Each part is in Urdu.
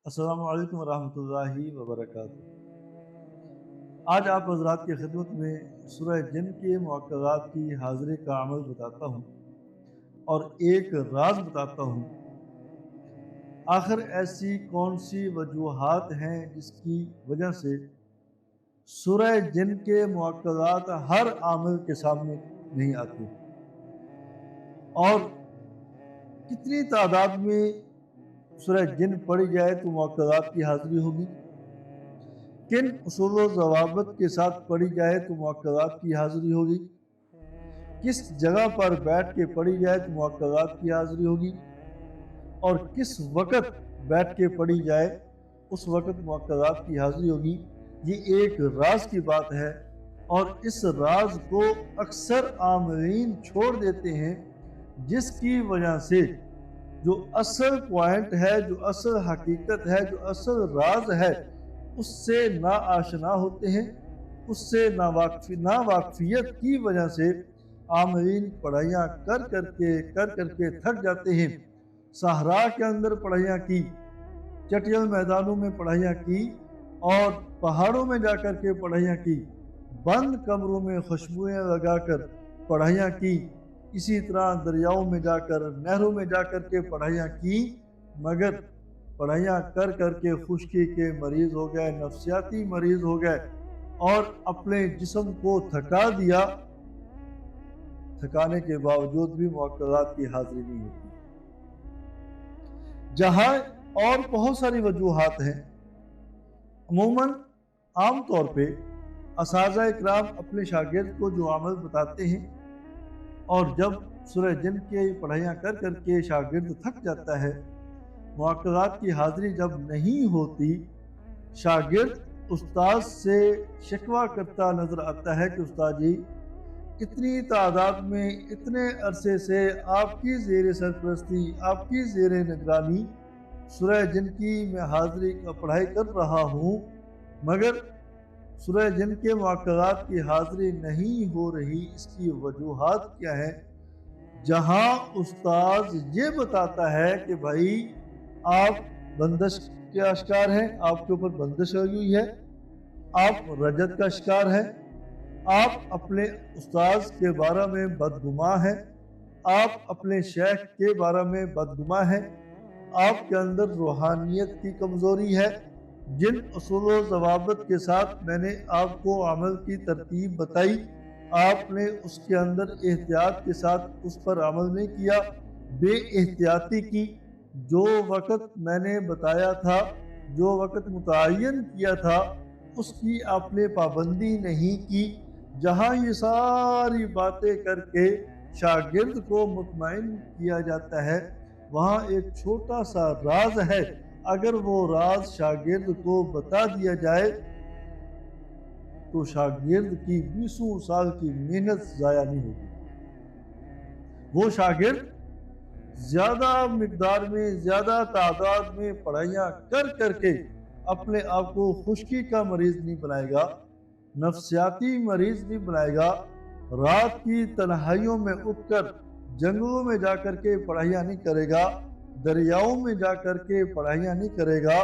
السلام علیکم ورحمۃ اللہ وبرکاتہ۔ آج آپ حضرات کی خدمت میں سورہ جن کے موقعات کی حاضری کا عمل بتاتا ہوں اور ایک راز بتاتا ہوں۔ آخر ایسی کون سی وجوہات ہیں جس کی وجہ سے سورہ جن کے موقعات ہر عامل کے سامنے نہیں آتے، اور کتنی تعداد میں سورہ جن پڑھی جائے تو موقعات کی حاضری ہوگی، کن اصول و ضوابط کے ساتھ پڑھی جائے تو موقعات کی حاضری ہوگی، کس جگہ پر بیٹھ کے پڑھی جائے تو موقعات کی حاضری ہوگی، اور کس وقت بیٹھ کے پڑھی جائے اس وقت موقعات کی حاضری ہوگی۔ یہ ایک راز کی بات ہے، اور اس راز کو اکثر عاملین چھوڑ دیتے ہیں، جس کی وجہ سے جو اصل پوائنٹ ہے، جو اصل حقیقت ہے، جو اصل راز ہے، اس سے نا آشنا ہوتے ہیں۔ اس سے ناواقفیت کی وجہ سے عاملین پڑھائیاں کر کے تھک جاتے ہیں۔ صحرا کے اندر پڑھائیاں کی، چٹیل میدانوں میں پڑھائیاں کی، اور پہاڑوں میں جا کر کے پڑھائیاں کی، بند کمروں میں خوشبوئیں لگا کر پڑھائیاں کی، اسی طرح دریاؤں میں جا کر، نہروں میں جا کر کے پڑھائیاں کی، مگر پڑھائیاں کر کے خشکی کے مریض ہو گئے، نفسیاتی مریض ہو گئے، اور اپنے جسم کو تھکا دیا۔ تھکانے کے باوجود بھی موقعات کی حاضری نہیں ہوتی، جہاں اور بہت ساری وجوہات ہیں۔ عموماً عام طور پہ اساتذہ اکرام اپنے شاگرد کو جو عمل بتاتے ہیں، اور جب سورہ جن کی پڑھائیاں کر کے شاگرد تھک جاتا ہے، موقعات کی حاضری جب نہیں ہوتی، شاگرد استاد سے شکوہ کرتا نظر آتا ہے کہ استاد جی، اتنی تعداد میں اتنے عرصے سے آپ کی زیر سرپرستی، آپ کی زیر نگرانی سورہ جن کی میں حاضری کا پڑھائی کر رہا ہوں، مگر سورہ جن کے موقعات کی حاضری نہیں ہو رہی، اس کی وجوہات کیا ہیں؟ جہاں استاد یہ بتاتا ہے کہ بھائی آپ بندش کے شکار ہیں، آپ کے اوپر بندش لگی ہوئی ہے، آپ رجت کا شکار ہیں، آپ اپنے استاذ کے بارے میں بدگماں ہیں، آپ اپنے شیخ کے بارے میں بدگماں ہیں، آپ کے اندر روحانیت کی کمزوری ہے۔ جن اصول و ضوابط کے ساتھ میں نے آپ کو عمل کی ترتیب بتائی، آپ نے اس کے اندر احتیاط کے ساتھ اس پر عمل نہیں کیا، بے احتیاطی کی۔ جو وقت میں نے بتایا تھا، جو وقت متعین کیا تھا، اس کی آپ نے پابندی نہیں کی۔ جہاں یہ ساری باتیں کر کے شاگرد کو مطمئن کیا جاتا ہے، وہاں ایک چھوٹا سا راز ہے۔ اگر وہ راز شاگرد کو بتا دیا جائے تو شاگرد کی 20 سال کی محنت ضائع نہیں ہوگی۔ وہ شاگرد زیادہ مقدار میں، زیادہ تعداد میں پڑھائیاں کر کے اپنے آپ کو خشکی کا مریض نہیں بنائے گا، نفسیاتی مریض نہیں بنائے گا، رات کی تنہائیوں میں اٹھ کر جنگلوں میں جا کر کے پڑھائیاں نہیں کرے گا، دریاؤں میں جا کر کے پڑھائیاں نہیں کرے گا،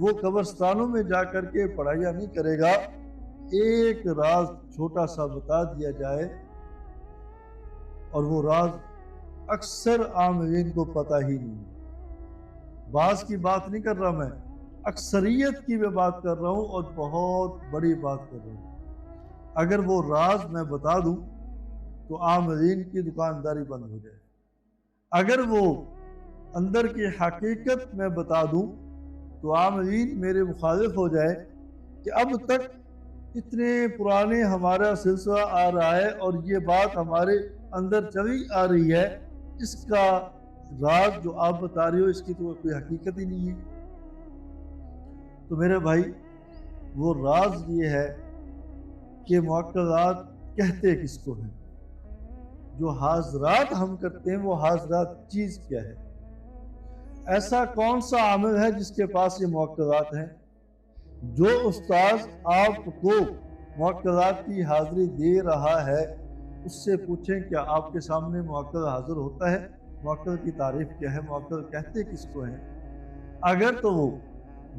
وہ قبرستانوں میں جا کر کے پڑھائیاں نہیں کرے گا۔ ایک راز چھوٹا سا بتا دیا جائے، اور وہ راز اکثر عاملین کو پتہ ہی نہیں۔ بعض کی بات نہیں کر رہا میں، اکثریت کی میں بات کر رہا ہوں، اور بہت بڑی بات کر رہا ہوں۔ اگر وہ راز میں بتا دوں تو عاملین کی دکانداری بند ہو جائے۔ اگر وہ اندر کی حقیقت میں بتا دوں تو عاملین میرے مخالف ہو جائے کہ اب تک اتنے پرانے ہمارا سلسلہ آ رہا ہے، اور یہ بات ہمارے اندر چلی آ رہی ہے، اس کا راز جو آپ بتا رہے ہو اس کی تو کوئی حقیقت ہی نہیں ہے۔ تو میرے بھائی، وہ راز یہ ہے کہ موقعات کہتے کس کو ہیں؟ جو حاضرات ہم کرتے ہیں، وہ حاضرات چیز کیا ہے؟ ایسا کون سا عامل ہے جس کے پاس یہ موقعات ہیں؟ جو استاذ آپ کو موقعات کی حاضری دے رہا ہے، اس سے پوچھیں کیا آپ کے سامنے موقع حاضر ہوتا ہے؟ موقع کی تعریف کیا ہے؟ موقع کہتے کس کو ہیں؟ اگر تو وہ